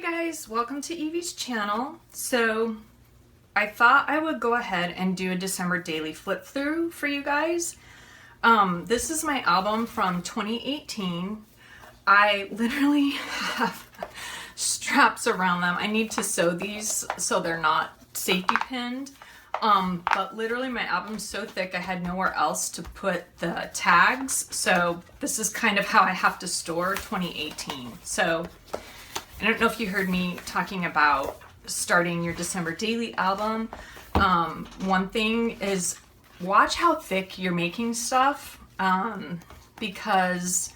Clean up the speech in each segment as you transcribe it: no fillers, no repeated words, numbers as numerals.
Hey guys, welcome to Evie's channel. So I thought I would go ahead and do a December daily flip through for you guys. This is my album from 2018. I literally have straps around them. I need to sew these so they're not safety pinned. But literally my album's so thick I had nowhere else to put the tags. So this is kind of how I have to store 2018. So I don't know if you heard me talking about starting your December daily album. One thing is watch how thick you're making stuff, because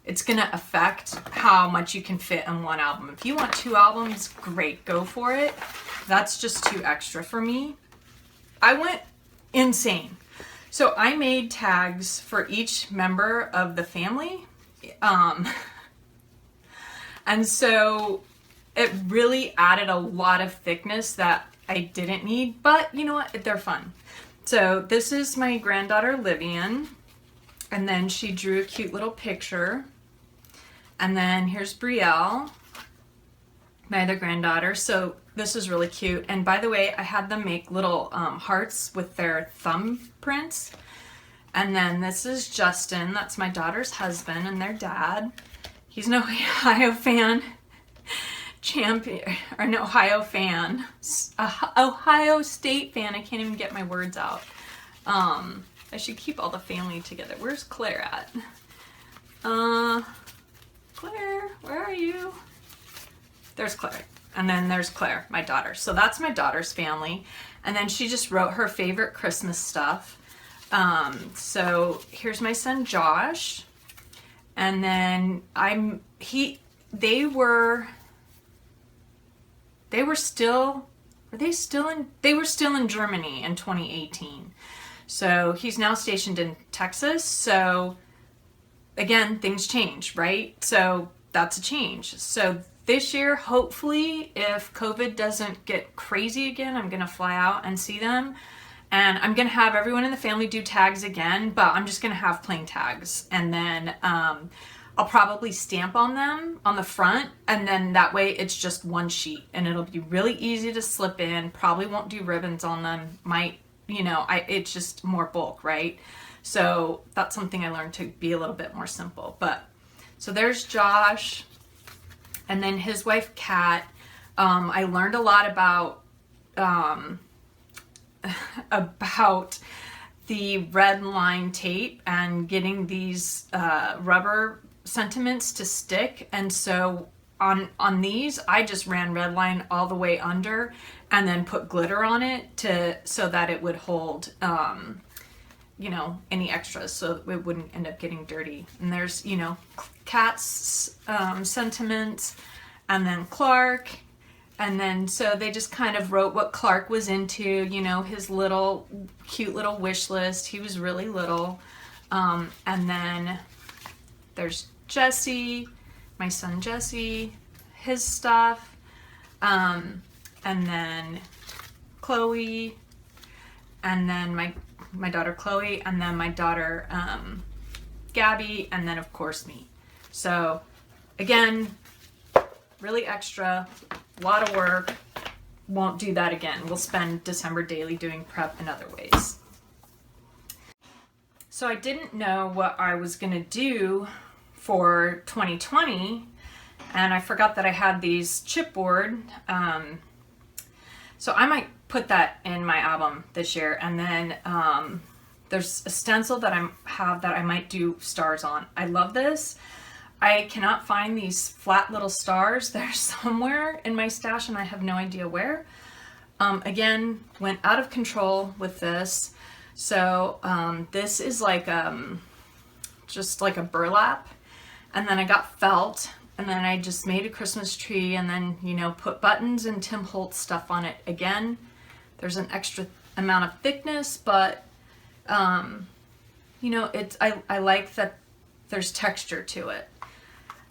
it's gonna affect how much you can fit in one album. If you want 2 albums, great, go for it. That's just too extra for me. I went insane. So I made tags for each member of the family. And so it really added a lot of thickness that I didn't need, but you know what? They're fun. So this is my granddaughter, Livian. And then she drew a cute little picture. And then here's Brielle, my other granddaughter. So this is really cute. And by the way, I had them make little hearts with their thumbprints. And then this is Justin. That's my daughter's husband and their dad. He's an Ohio fan, Ohio State fan. I can't even get my words out. I should keep all the family together. Where's Claire at? Claire, where are you? There's Claire. And then there's Claire, my daughter. So that's my daughter's family. And then she just wrote her favorite Christmas stuff. So here's my son, Josh. And then they were still in Germany in 2018. So he's now stationed in Texas. So again, things change, right? So that's a change. So this year, hopefully, if COVID doesn't get crazy again, I'm gonna fly out and see them. And I'm going to have everyone in the family do tags again, but I'm just going to have plain tags. And then I'll probably stamp on them on the front, and then that way it's just one sheet. And it'll be really easy to slip in. Probably won't do ribbons on them. It's just more bulk, right? So that's something I learned to be a little bit more simple. But so there's Josh, and then his wife, Kat. I learned a lot about the red line tape and getting these rubber sentiments to stick. And so on these, I just ran red line all the way under and then put glitter on it so that it would hold any extras, so it wouldn't end up getting dirty. And there's Kat's sentiments, and then Clark. And then, so they just kind of wrote what Clark was into, his little, cute little wish list. He was really little. And then there's Jesse, my son Jesse, his stuff. And then Chloe, and then my daughter Chloe, and then my daughter Gabby, and then of course me. So again, really extra. A lot of work. Won't do that again. We'll spend December daily doing prep in other ways. So I didn't know what I was going to do for 2020, and I forgot that I had these chipboard. So I might put that in my album this year, and then there's a stencil that I might do stars on. I love this. I cannot find these flat little stars. They're somewhere in my stash and I have no idea where. Again, went out of control with this. So this is like just like a burlap. And then I got felt, and then I just made a Christmas tree, and then, put buttons and Tim Holtz stuff on it again. There's an extra amount of thickness, but I like that there's texture to it.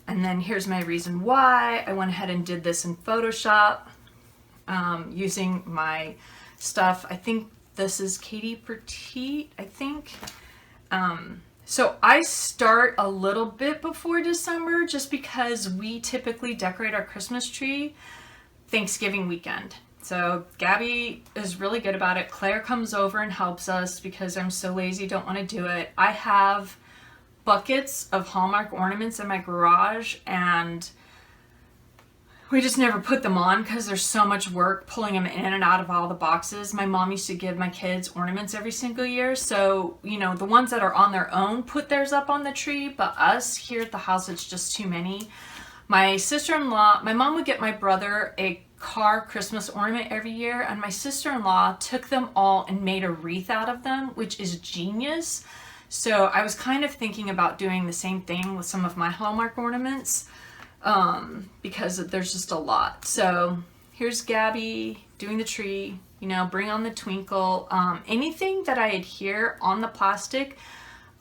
And then here's my reason why. I went ahead and did this in Photoshop using my stuff. I think this is Katie Petite, I think. So I start a little bit before December just because we typically decorate our Christmas tree Thanksgiving weekend. So Gabby is really good about it. Claire comes over and helps us because I'm so lazy, don't want to do it. I have buckets of Hallmark ornaments in my garage, and we just never put them on because there's so much work pulling them in and out of all the boxes. My mom used to give my kids ornaments every single year. So, you know, the ones that are on their own put theirs up on the tree, but us here at the house, it's just too many. My sister-in-law, my mom would get my brother a car Christmas ornament every year, and my sister-in-law took them all and made a wreath out of them, which is genius. So I was kind of thinking about doing the same thing with some of my Hallmark ornaments. Because there's just a lot. So here's Gabby doing the tree, you know, bring on the twinkle. Anything that I adhere on the plastic,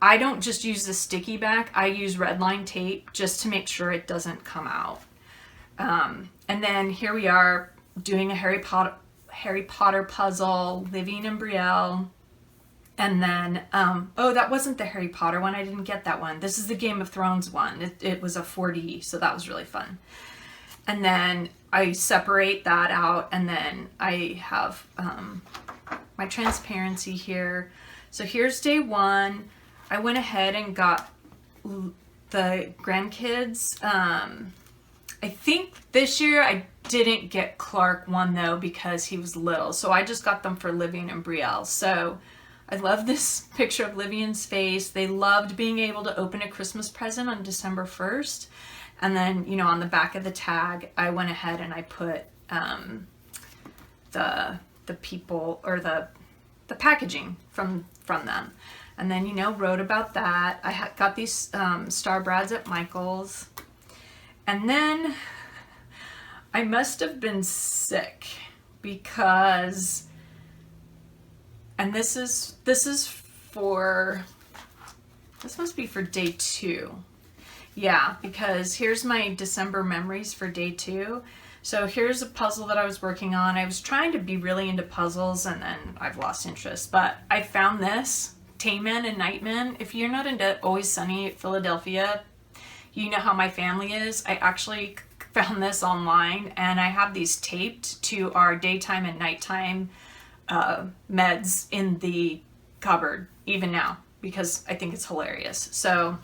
I don't just use the sticky back. I use red line tape just to make sure it doesn't come out. And then here we are doing a Harry Potter puzzle, Living and Brielle. And then, oh, that wasn't the Harry Potter one. I didn't get that one. This is the Game of Thrones one. It was a 4D, so that was really fun. And then I separate that out, and then I have my transparency here. So here's day one. I went ahead and got the grandkids. I think this year I didn't get Clark one, though, because he was little. So I just got them for Living and Brielle. So I love this picture of Livy and face. They loved being able to open a Christmas present on December 1st. And then, you know, on the back of the tag, I went ahead and I put the people, or the packaging from them. And then, you know, wrote about that. I got these Star Brads at Michael's. And then I must have been sick because... And this must be for day 2. Yeah, because here's my December memories for day 2. So here's a puzzle that I was working on. I was trying to be really into puzzles, and then I've lost interest. But I found this, Tayman and Nightman. If you're not into Always Sunny Philadelphia, you know how my family is. I actually found this online, and I have these taped to our daytime and nighttime meds in the cupboard even now because I think it's hilarious. So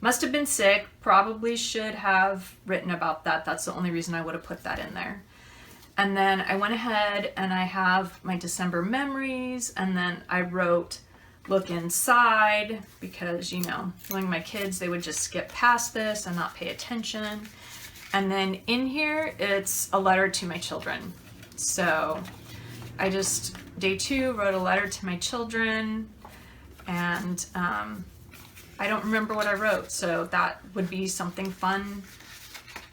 must have been sick, probably should have written about that. That's the only reason I would have put that in there. And then I went ahead and I have my December memories, and then I wrote look inside because, you know, knowing my kids, they would just skip past this and not pay attention. And then in here it's a letter to my children. So I just, day 2, wrote a letter to my children, and I don't remember what I wrote, so that would be something fun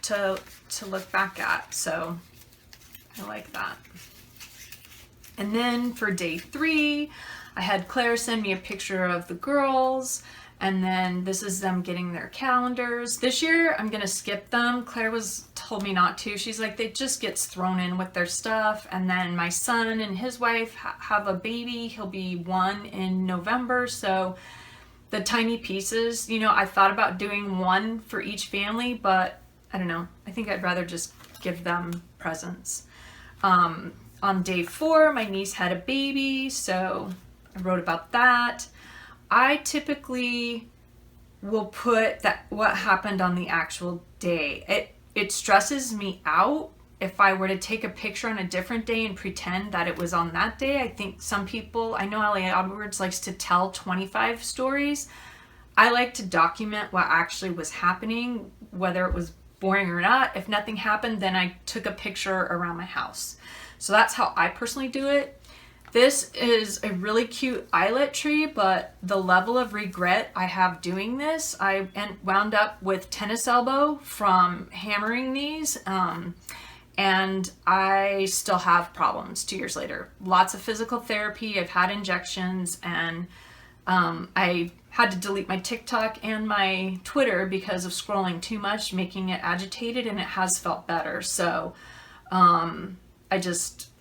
to look back at. So I like that. And then for day 3, I had Claire send me a picture of the girls, and then this is them getting their calendars. This year, I'm gonna skip them. Claire told me not to. She's like, it just gets thrown in with their stuff. And then my son and his wife have a baby. He'll be 1 in November. So the tiny pieces, you know, I thought about doing 1 for each family, but I don't know. I think I'd rather just give them presents. On day 4, my niece had a baby, so I wrote about that. I typically will put that what happened on the actual day. It stresses me out if I were to take a picture on a different day and pretend that it was on that day. I think some people, I know Ellie Edwards likes to tell 25 stories. I like to document what actually was happening, whether it was boring or not. If nothing happened, then I took a picture around my house. So that's how I personally do it. This is a really cute eyelet tree, but the level of regret I have doing this, I wound up with tennis elbow from hammering these, and I still have problems 2 years later. Lots of physical therapy, I've had injections, and I had to delete my TikTok and my Twitter because of scrolling too much, making it agitated, and it has felt better. So I just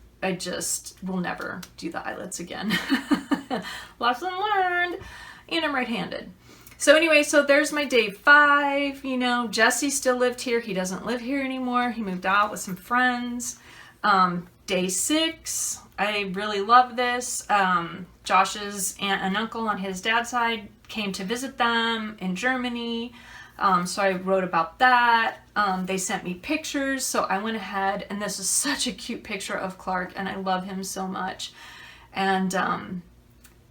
will never do the eyelets again. Lesson learned. And I'm right-handed. So anyway, so there's my day 5. You know, Jesse still lived here. He doesn't live here anymore. He moved out with some friends. Day 6, I really love this. Josh's aunt and uncle on his dad's side came to visit them in Germany. So I wrote about that. They sent me pictures, so I went ahead, and this is such a cute picture of Clark, and I love him so much. And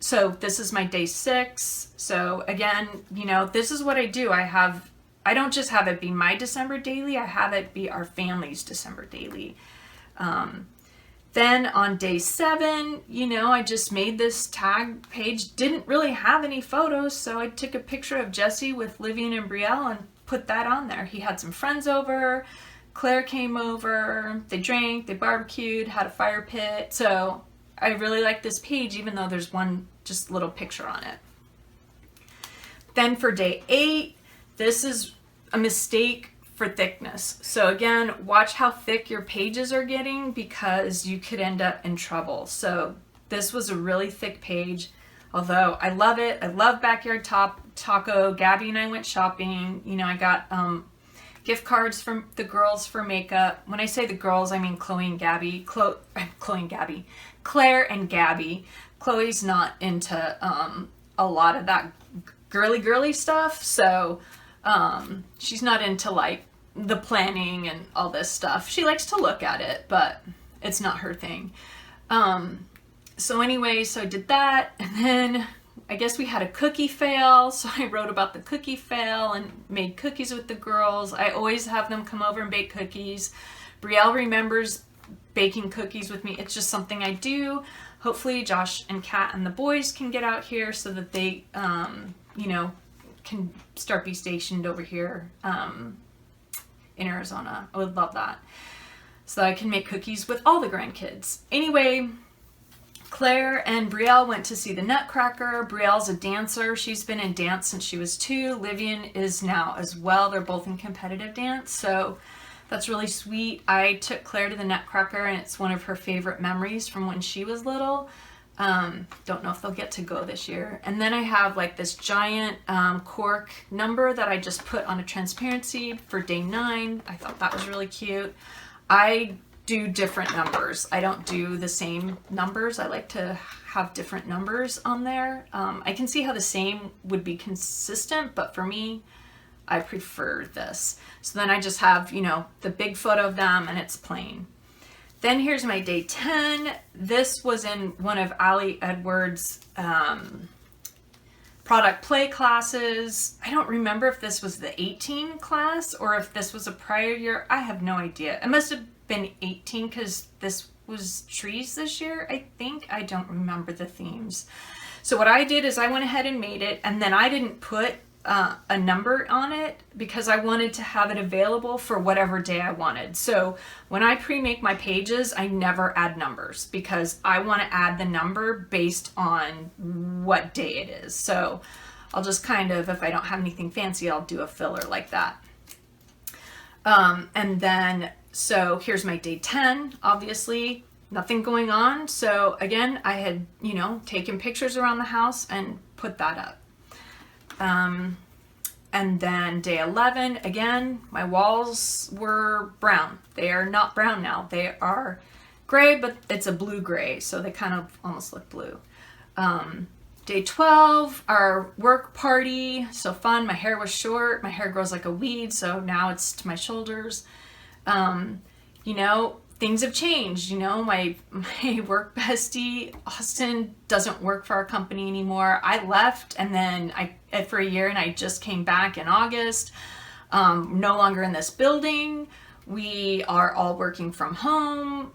so this is my day 6. So again, you know, this is what I do. I don't just have it be my December daily, I have it be our family's December daily. Then on day 7, you know, I just made this tag page, didn't really have any photos, so I took a picture of Jesse with Livian and Brielle and put that on there. He had some friends over, Claire came over, they drank, they barbecued, had a fire pit. So I really like this page, even though there's one just little picture on it. Then for day 8, this is a mistake for thickness. So again, watch how thick your pages are getting, because you could end up in trouble. So this was a really thick page, although I love it. I love Backyard Taco. Gabby and I went shopping. You know, I got gift cards from the girls for makeup. When I say the girls, I mean Chloe and Gabby. Claire and Gabby. Chloe's not into a lot of that girly stuff, so she's not into like the planning and all this stuff. She likes to look at it, but it's not her thing. So anyway, so I did that, and then I guess we had a cookie fail, so I wrote about the cookie fail and made cookies with the girls. I always have them come over and bake cookies. Brielle remembers baking cookies with me. It's just something I do. Hopefully Josh and Kat and the boys can get out here so that they, you know, can start be stationed over here in Arizona. I would love that. So I can make cookies with all the grandkids. Anyway, Claire and Brielle went to see the Nutcracker. Brielle's a dancer. She's been in dance since she was 2. Livian is now as well. They're both in competitive dance, so that's really sweet. I took Claire to the Nutcracker, and it's one of her favorite memories from when she was little. Don't know if they'll get to go this year. And then I have like this giant cork number that I just put on a transparency for day 9. I thought that was really cute. I do different numbers. I don't do the same numbers. I like to have different numbers on there. I can see how the same would be consistent, but for me, I prefer this. So then I just have, you know, the big photo of them, and it's plain. Then here's my day 10. This was in one of Ali Edwards' product play classes. I don't remember if this was the 18 class or if this was a prior year. I have no idea. It must have been 18 because this was trees this year, I think. I don't remember the themes. So what I did is I went ahead and made it, and then I didn't put a number on it because I wanted to have it available for whatever day I wanted. So when I pre-make my pages, I never add numbers because I want to add the number based on what day it is. So I'll just kind of, if I don't have anything fancy, I'll do a filler like that. And then, so here's my day 10, obviously nothing going on. So again, I had, you know, taken pictures around the house and put that up. And then day 11, again, my walls were brown. They are not brown now. They are gray, but it's a blue-gray, so they kind of almost look blue. Day 12, our work party, so fun. My hair was short. My hair grows like a weed, so now it's to my shoulders. You know, things have changed. You know, my work bestie, Austin, doesn't work for our company anymore. I left, and then for a year, and I just came back in August. No longer in this building. We are all working from home.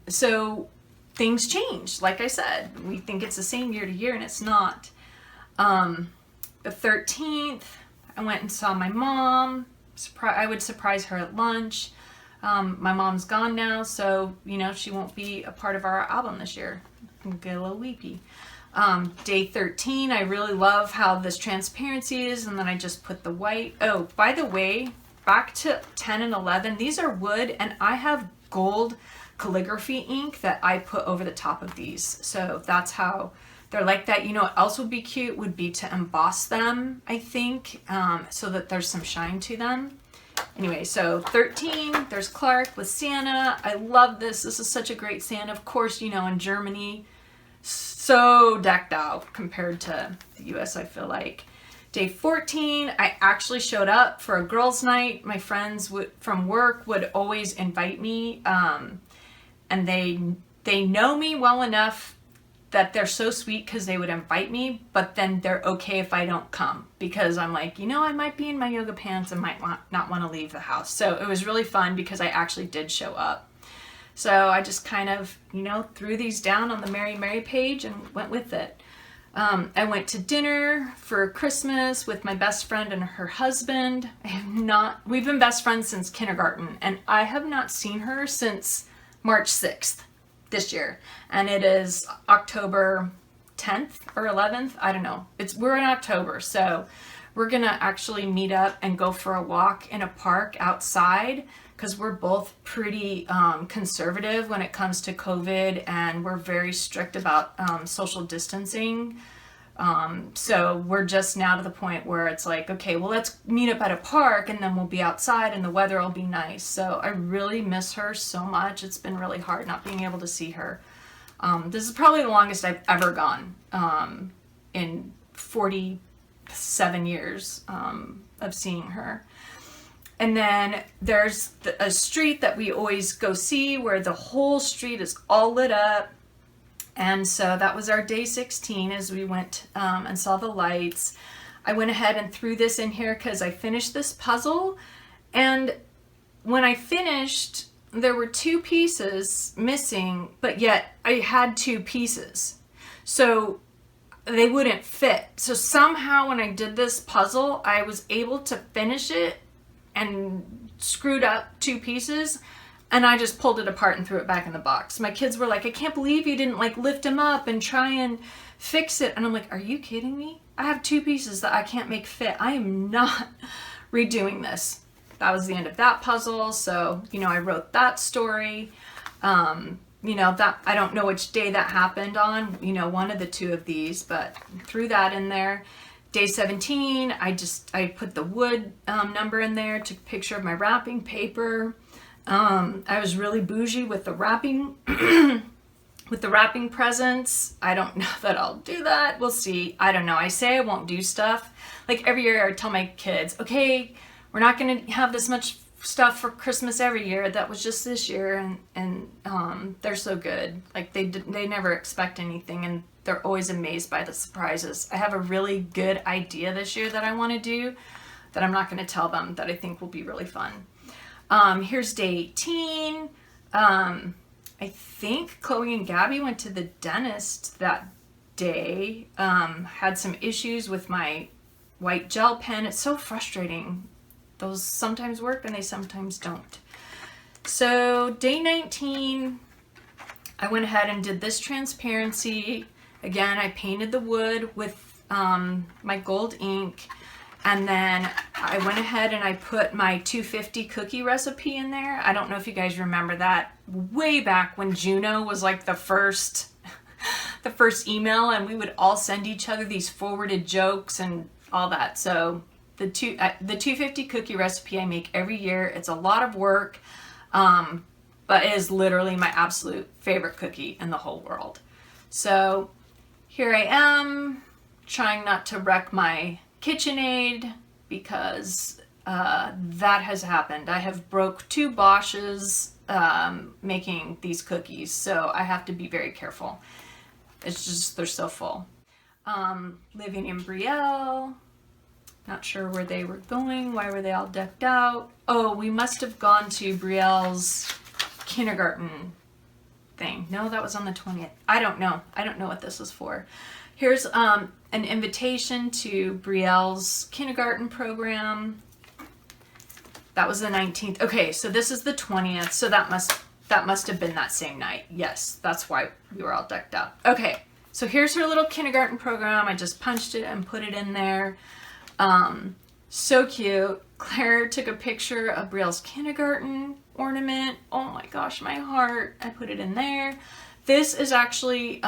So things change. Like I said, we think it's the same year to year, and it's not. The 13th, I went and saw my mom. I would surprise her at lunch. My mom's gone now, so, you know, she won't be a part of our album this year. I'm gonna get a little weepy. Day 13, I really love how this transparency is, and then I just put the white. Oh, by the way, back to 10 and 11, these are wood, and I have gold calligraphy ink that I put over the top of these. So that's how They're like that. You know what else would be cute would be to emboss them, I think, so that there's some shine to them. Anyway, so 13, there's Clark with Santa. I love this. This is such a great Santa. Of course, you know, in Germany, so decked out compared to the US, I feel like. Day 14, I actually showed up for a girls' night. My friends from work would always invite me, and they know me well enough that they're so sweet because they would invite me, but then they're okay if I don't come because I'm like, you know, I might be in my yoga pants and might not want to leave the house. So it was really fun because I actually did show up. So I just kind of, you know, threw these down on the Mary Mary page and went with it. I went to dinner for Christmas with my best friend and her husband. We've been best friends since kindergarten, and I have not seen her since March 6th. This year, and it is October 10th or 11th. I don't know. We're in October, so we're gonna actually meet up and go for a walk in a park outside because we're both pretty conservative when it comes to COVID, and we're very strict about social distancing. So we're just now to the point where it's like, okay, well, let's meet up at a park and then we'll be outside and the weather will be nice. So I really miss her so much. It's been really hard not being able to see her. This is probably the longest I've ever gone in 47 years of seeing her. And then there's a street that we always go see where the whole street is all lit up. And so that was our day 16 as we went and saw the lights. I went ahead and threw this in here because I finished this puzzle. And when I finished, there were 2 pieces missing, but yet I had 2 pieces. So they wouldn't fit. So somehow when I did this puzzle, I was able to finish it and screwed up 2 pieces. And I just pulled it apart and threw it back in the box. My kids were like, I can't believe you didn't like lift them up and try and fix it. And I'm like, are you kidding me? I have 2 pieces that I can't make fit. I am not redoing this. That was the end of that puzzle. So, you know, I wrote that story. You know, that I don't know which day that happened on, you know, one of the 2 of these, but threw that in there. Day 17, I put the wood number in there, took a picture of my wrapping paper. I was really bougie with the wrapping, with the wrapping presents. I don't know that I'll do that. We'll see. I don't know. I say I won't do stuff. Like every year I tell my kids, okay, we're not going to have this much stuff for Christmas every year. That was just this year. And they're so good. Like they never expect anything, and they're always amazed by the surprises. I have a really good idea this year that I want to do that I'm not going to tell them, that I think will be really fun. Here's day 18. I think Chloe and Gabby went to the dentist that day. Had some issues with my white gel pen. It's so frustrating. Those sometimes work and they sometimes don't. So day 19, I went ahead and did this transparency. Again, I painted the wood with my gold ink. And then I went ahead and I put my 250 cookie recipe in there. I don't know if you guys remember that. Way back when Juno was like the first email, and we would all send each other these forwarded jokes and all that. So the 250 cookie recipe I make every year. It's a lot of work, but it is literally my absolute favorite cookie in the whole world. So here I am trying not to wreck my KitchenAid because that has happened. I have broke 2 Bosches making these cookies, so I have to be very careful. It's just, they're so full. Living in Brielle. Not sure where they were going. Why were they all decked out? Oh, we must have gone to Brielle's kindergarten thing. No, that was on the 20th. I don't know. I don't know what this is for. Here's an invitation to Brielle's kindergarten program. That was the 19th. Okay, so this is the 20th. So that must have been that same night. Yes, that's why we were all decked out. Okay, so here's her little kindergarten program. I just punched it and put it in there. So cute. Claire took a picture of Brielle's kindergarten ornament. Oh my gosh, my heart. I put it in there. This is actually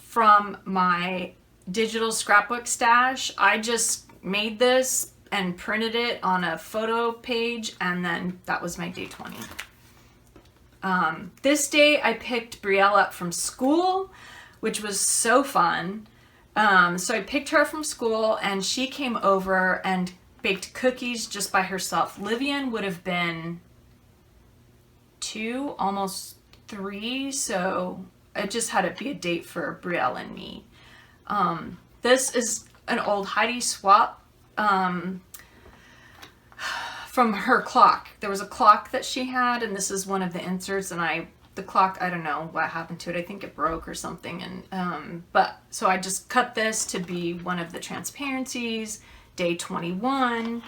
from my digital scrapbook stash. I just made this and printed it on a photo page, and then that was my day 20. This day I picked Brielle up from school, which was so fun. So I picked her from school, and she came over and baked cookies just by herself. Livian would have been 2, almost 3, so it just had to be a date for Brielle and me. This is an old Heidi swap from her clock. There was a clock that she had, and this is one of the inserts, and the clock, I don't know what happened to it. I think it broke or something, and so I just cut this to be one of the transparencies, day 21.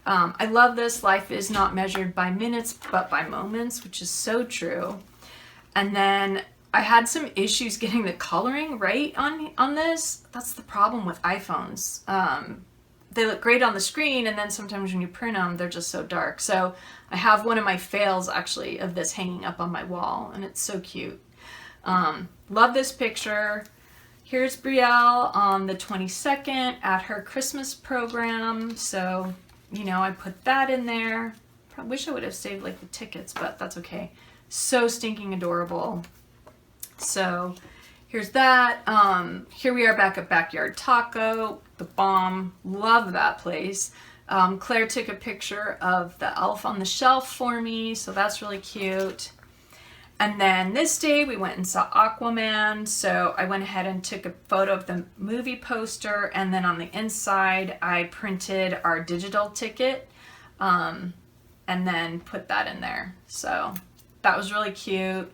I love this. Life is not measured by minutes, but by moments, which is so true. And then I had some issues getting the coloring right on this. That's the problem with iPhones. They look great on the screen, and then sometimes when you print them, they're just so dark. So I have one of my fails, actually, of this hanging up on my wall, and it's so cute. Love this picture. Here's Brielle on the 22nd at her Christmas program. So, you know, I put that in there. I wish I would have saved like the tickets, but that's okay. So stinking adorable. So here's that. Here we are back at Backyard Taco, the bomb. Love that place. Claire took a picture of the elf on the shelf for me, so that's really cute. And then this day we went and saw Aquaman, so I went ahead and took a photo of the movie poster, and then on the inside I printed our digital ticket and then put that in there. So that was really cute.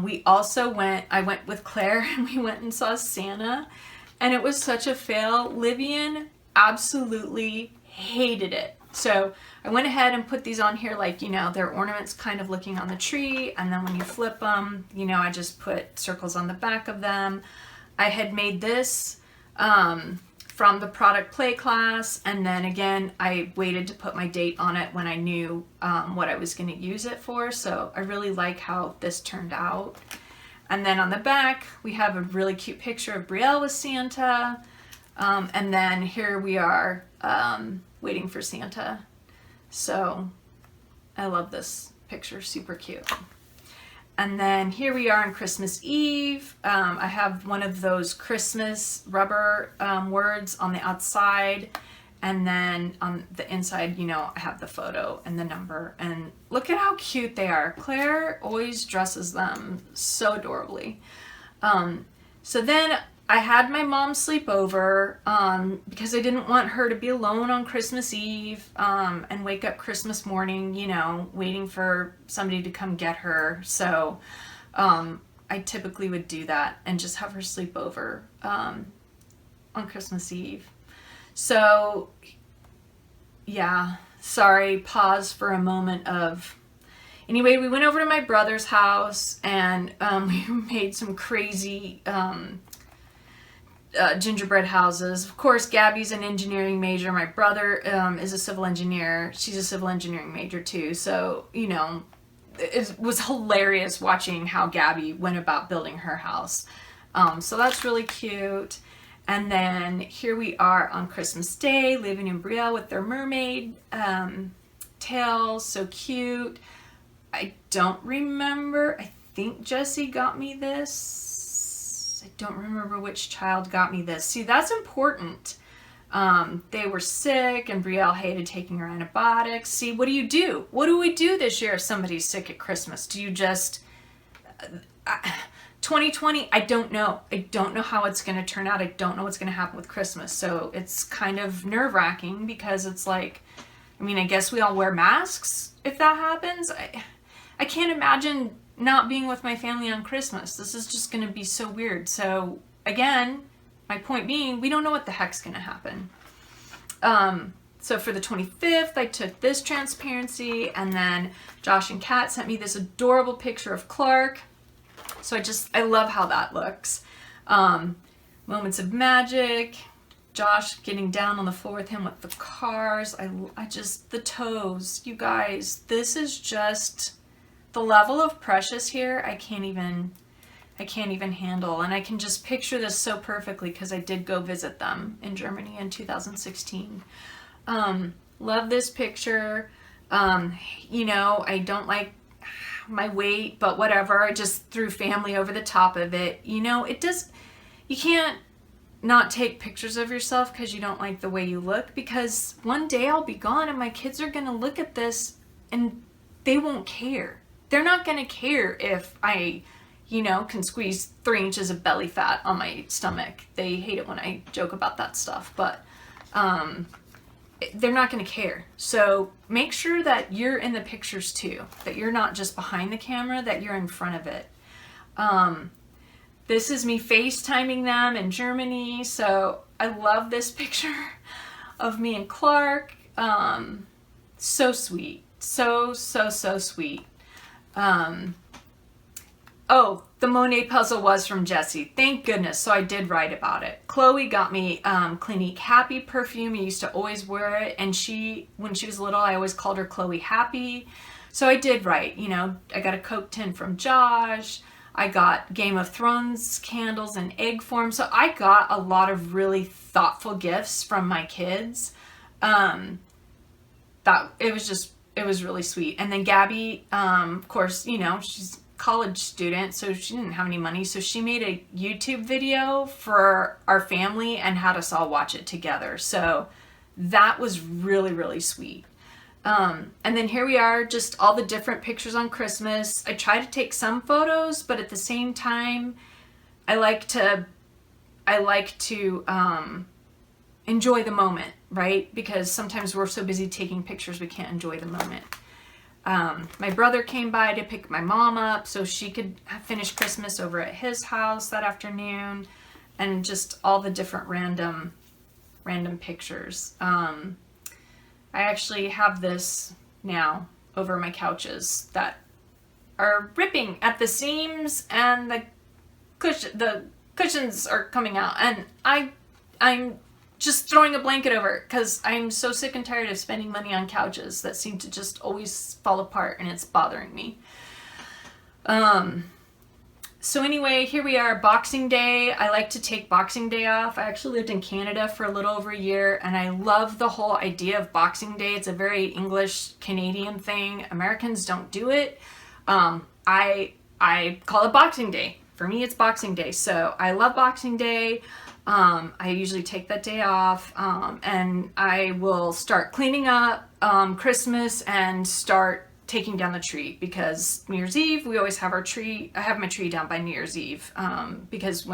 We also I went with Claire and we went and saw Santa, and it was such a fail. Livian absolutely hated it. So I went ahead and put these on here, like, you know, they're ornaments kind of looking on the tree, and then when you flip them, you know, I just put circles on the back of them. I had made this from the product play class, and then again I waited to put my date on it when I knew what I was going to use it for. So I really like how this turned out. And then on the back we have a really cute picture of Brielle with Santa, and then here we are waiting for Santa. So I love this picture, super cute. And then here we are on Christmas Eve. I have one of those Christmas rubber words on the outside, and then on the inside, you know, I have the photo and the number, and look at how cute they are. Claire always dresses them so adorably. So then I had my mom sleep over because I didn't want her to be alone on Christmas Eve and wake up Christmas morning, you know, waiting for somebody to come get her. So I typically would do that and just have her sleep over on Christmas Eve. So yeah, sorry, pause for a moment of... Anyway, we went over to my brother's house, and we made some crazy... gingerbread houses. Of course, Gabby's an engineering major. My brother is a civil engineer. She's a civil engineering major too. So, you know, it was hilarious watching how Gabby went about building her house. So that's really cute. And then here we are on Christmas Day, living in Brielle with their mermaid tails. So cute. I don't remember. I think Jessie got me this. I don't remember which child got me this. See, that's important. They were sick, and Brielle hated taking her antibiotics. See, what do you do? What do we do this year if somebody's sick at Christmas? Do you just... 2020, I don't know. I don't know how it's going to turn out. I don't know what's going to happen with Christmas. So it's kind of nerve-wracking, because it's like, I mean, I guess we all wear masks if that happens. I can't imagine not being with my family on Christmas. This is just going to be so weird. So again, my point being, we don't know what the heck's going to happen. So for the 25th, I took this transparency, and then Josh and Kat sent me this adorable picture of Clark. So I love how that looks. Moments of magic. Josh getting down on the floor with him with the cars. The toes, you guys, this is just... The level of precious here, I can't even I can't even handle. And I can just picture this so perfectly because I did go visit them in Germany in 2016. Love this picture. You know, I don't like my weight, but whatever. I just threw family over the top of it. You know, you can't not take pictures of yourself because you don't like the way you look, because one day I'll be gone and my kids are going to look at this and they won't care. They're not going to care if I, you know, can squeeze 3 inches of belly fat on my stomach. They hate it when I joke about that stuff, but they're not going to care. So make sure that you're in the pictures too, that you're not just behind the camera, that you're in front of it. This is me FaceTiming them in Germany. So I love this picture of me and Clark. So sweet. So sweet. Oh, the Monet puzzle was from Jessie. Thank goodness. So I did write about it. Chloe got me Clinique Happy perfume. I used to always wear it. And when she was little, I always called her Chloe Happy. So I did write, you know, I got a Coke tin from Josh. I got Game of Thrones candles in egg form. So I got a lot of really thoughtful gifts from my kids. It was really sweet. And then Gabby, of course, you know, she's a college student, so she didn't have any money. So she made a YouTube video for our family and had us all watch it together. So that was really, really sweet. And then here we are, just all the different pictures on Christmas. I try to take some photos, but at the same time, I like to enjoy the moment, right? Because sometimes we're so busy taking pictures, we can't enjoy the moment. My brother came by to pick my mom up so she could finish Christmas over at his house that afternoon, and just all the different random pictures. I actually have this now over my couches that are ripping at the seams, and the cushions are coming out, and I'm just throwing a blanket over it because I'm so sick and tired of spending money on couches that seem to just always fall apart, and it's bothering me. So anyway, here we are, Boxing Day. I like to take Boxing Day off. I actually lived in Canada for a little over a year, and I love the whole idea of Boxing Day. It's a very English Canadian thing. Americans don't do it. I call it Boxing Day. For me, it's Boxing Day. So I love Boxing Day. I usually take that day off, and I will start cleaning up Christmas and start taking down the tree, because New Year's Eve, we always have our tree. I have my tree down by New Year's Eve, because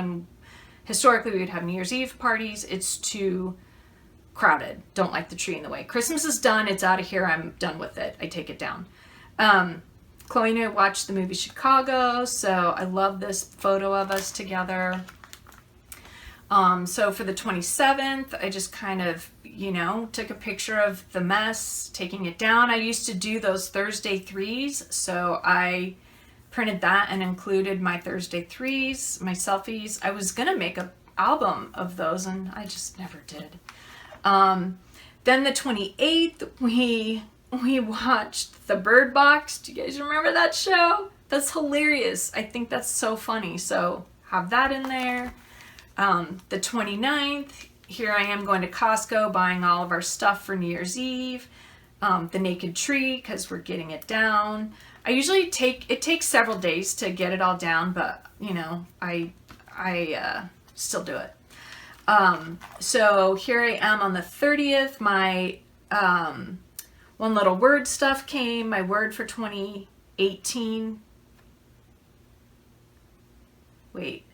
historically we would have New Year's Eve parties, it's too crowded. Don't like the tree in the way. Christmas is done. It's out of here. I'm done with it. I take it down. Chloe and I watched the movie Chicago, so I love this photo of us together. So for the 27th, I just kind of, you know, took a picture of the mess, taking it down. I used to do those Thursday threes, so I printed that and included my Thursday threes, my selfies. I was going to make an album of those, and I just never did. Then the 28th, we watched The Bird Box. Do you guys remember that show? That's hilarious. I think that's so funny. So have that in there. The 29th, here I am going to Costco, buying all of our stuff for New Year's Eve. The naked tree, because we're getting it down. I usually it takes several days to get it all down, but you know, I still do it. So here I am on the 30th, my one little word stuff came, my word for 2018. Wait.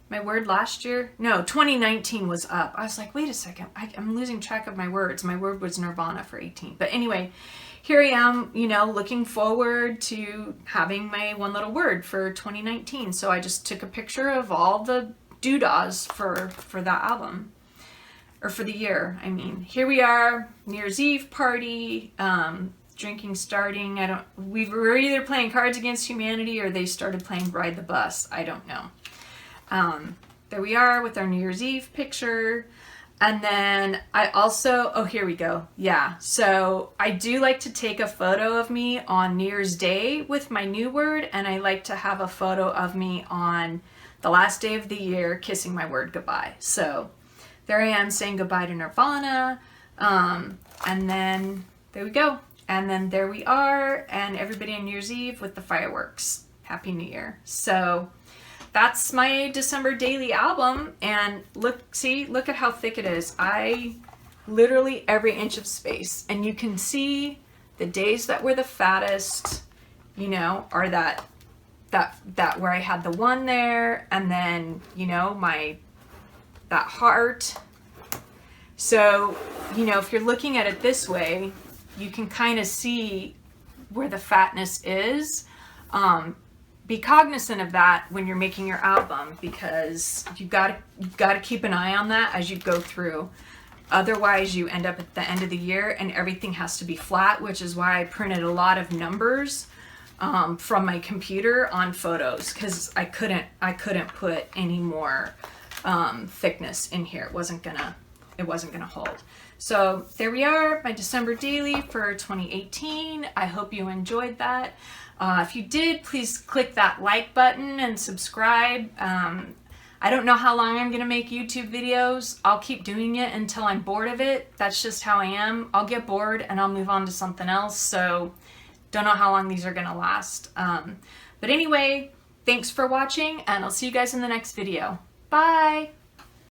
My word last year? No, 2019 was up. I was like, wait a second. I'm losing track of my words. My word was Nirvana for 18. But anyway, here I am, you know, looking forward to having my one little word for 2019. So I just took a picture of all the doodahs for that album. Or for the year, I mean. Here we are, New Year's Eve party, drinking starting. We were either playing Cards Against Humanity or they started playing Ride the Bus. I don't know. There we are with our New Year's Eve picture. And then I also, oh, here we go. Yeah. So I do like to take a photo of me on New Year's Day with my new word. And I like to have a photo of me on the last day of the year, kissing my word goodbye. So there I am saying goodbye to Nirvana. And then there we go. And then there we are, and everybody on New Year's Eve with the fireworks. Happy New Year. So that's my December daily album. And look at how thick it is. I literally every inch of space. And you can see the days that were the fattest, you know, are that where I had the one there, and then, you know, that heart. So, you know, if you're looking at it this way, you can kind of see where the fatness is. Be cognizant of that when you're making your album, because you've got to keep an eye on that as you go through. Otherwise, you end up at the end of the year and everything has to be flat, which is why I printed a lot of numbers from my computer on photos, because I couldn't put any more thickness in here. It wasn't gonna hold. So there we are, my December daily for 2018. I hope you enjoyed that. If you did, please click that like button and subscribe. I don't know how long I'm gonna make YouTube videos. I'll keep doing it until I'm bored of it. That's just how I am. I'll get bored and I'll move on to something else. So don't know how long these are gonna last. But anyway, thanks for watching, and I'll see you guys in the next video. Bye.